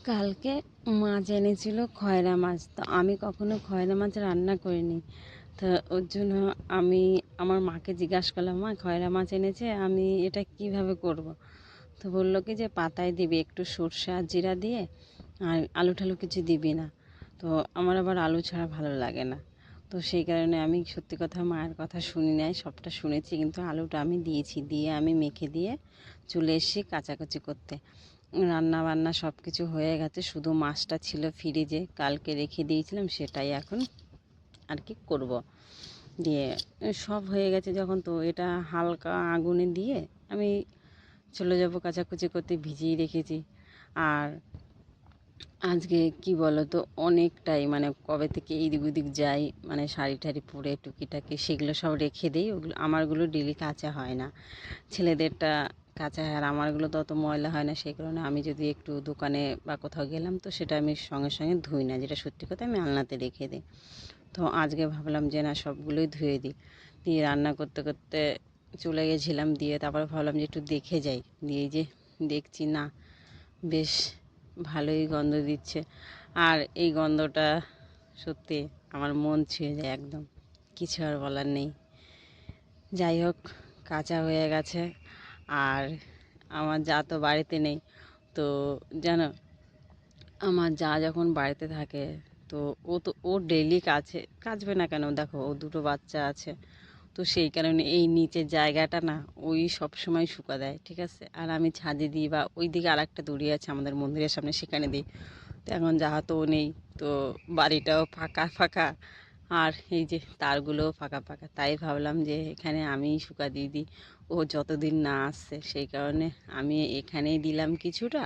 কালকে মাছ এনেছিল খয়রা মাছ। তো আমি কখনো খয়রা মাছ রান্না করিনি। তো ওর জন্য আমি আমার মাকে জিজ্ঞাসা করলাম, মা খয়রা মাছ এনেছে, আমি এটা কিভাবে করব। তো বললো কি যে পাতায় দিবি একটু সর্ষে আর জিরা দিয়ে, আর আলু ঠালু কিছু দিবি না। তো আমার আবার আলু ছাড়া ভালো লাগে না। তো সেই কারণে আমি সত্যি কথা মায়ের কথা শুনি নাই, সবটা শুনেছি, কিন্তু আলুটা আমি দিয়েছি, দিয়ে আমি মেখে দিয়ে চলে এসেছি কাচাকুচি করতে। রান্না বান্না সব কিছু হয়ে গেছে, শুধু মাছটা ছিল ফ্রিজে, কালকে রেখে দিয়েছিলাম, সেটাই এখন আর কি করব। দিয়ে সব হয়ে গেছে যখন, তো এটা হালকা আগুনে দিয়ে আমি চলে যাব কাচাকুচি করতে, ভিজিয়ে রেখেছি। আর আজকে কি বলো তো, অনেকটাই মানে কবে থেকে এদিক ওদিক যাই, মানে শাড়ি টাড়ি পরে টুকিটাকি সেগুলো সব রেখে দিই। ওগুলো আমারগুলো ডেলি কাচা হয় না, ছেলেদেরটা কাঁচা হয়, আর আমারগুলো তো অত ময়লা হয় না। সেই কারণে আমি যদি একটু দোকানে বা কোথাও গেলাম, তো সেটা আমি সঙ্গে সঙ্গে ধুই না, যেটা সত্যি কথা আমি আলনাতে রেখে দিই। তো আজকে ভাবলাম যে না, সবগুলোই ধুয়ে দিই। দিয়ে রান্না করতে করতে চলে গেছিলাম, দিয়ে তারপরে ভাবলাম যে একটু দেখে যাই। দিয়ে যে দেখছি না, বেশ ভালোই গন্ধ দিচ্ছে। আর এই গন্ধটা সত্যি আমার মন ছুঁয়ে যায় একদম, কিছু আর বলার নেই। যাই হোক, কাঁচা হয়ে গেছে। আর আমার যা তো বাড়িতে নেই, তো জানো, আমার যা যখন বাড়িতে থাকে, তো ও ডেইলি কাচবে না কেন, দেখো ও দুটো বাচ্চা আছে। তো সেই কারণে এই নিচের জায়গাটা না ওই সব সময় শুকা দেয়, ঠিক আছে। আর আমি ছাদে দিই, বা ওই দিকে আর একটা দড়ি আছে আমাদের মন্দিরের সামনে, সেখানে দিই। তো এখন যাহা তো ও নেই, তো বাড়িটাও ফাঁকা ফাঁকা, আর এই যে তারগুলোও ফাঁকা ফাঁকা, তাই ভাবলাম যে এখানে আমিই শুকা দিয়ে দিই, ও যতদিন না আসছে। সেই কারণে আমি এখানেই দিলাম কিছুটা।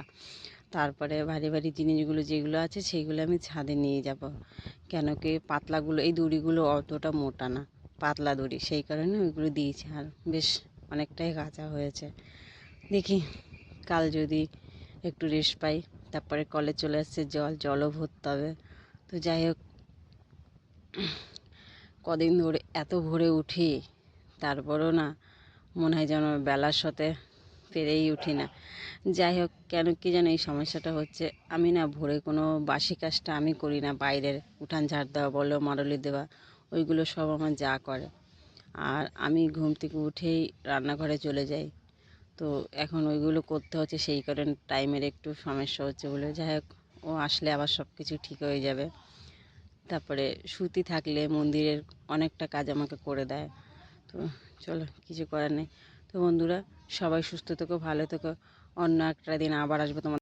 তারপরে ভারী ভারী জিনিসগুলো যেগুলো আছে সেইগুলো আমি ছাদে নিয়ে যাব। কেন কি পাতলাগুলো, এই দড়িগুলো অতটা মোটা না, পাতলা দড়ি, সেই কারণে ওইগুলো দিয়েছি। আর বেশ অনেকটাই কাঁচা হয়েছে। দেখি কাল যদি একটু রেস্ট পাই, তারপরে কলে চলে আসছে জলও ভরতে হবে। তো যাই হোক, কদিন ধরে এত ভোরে উঠি, তারপরও না মনে হয় যেন বেলার সাথে পেরেই উঠি না। যাই হোক, কেন কি যেন এই সমস্যাটা হচ্ছে, আমি না ভোরে কোনো বাসি কাজটা আমি করি না। বাইরের উঠান ঝাড় দেওয়া বলো, মারলি দেওয়া, ওইগুলো সব আমার যা করে। আর আমি ঘুম থেকে উঠেই রান্নাঘরে চলে যাই। তো এখন ওইগুলো করতে হচ্ছে, সেই কারণে টাইমের একটু সমস্যা হচ্ছে বলে। যাই হোক, ও আসলে আবার সব কিছু ঠিক হয়ে যাবে। তারপরে সুতি থাকলে মন্দিরের অনেকটা কাজ আমাকে করে দেয়। তো চলো, কিছু করার নেই। তো বন্ধুরা, সবাই সুস্থ থেকো, ভালো থেকো। অন্য একটা দিন আবার আসবো তোমার।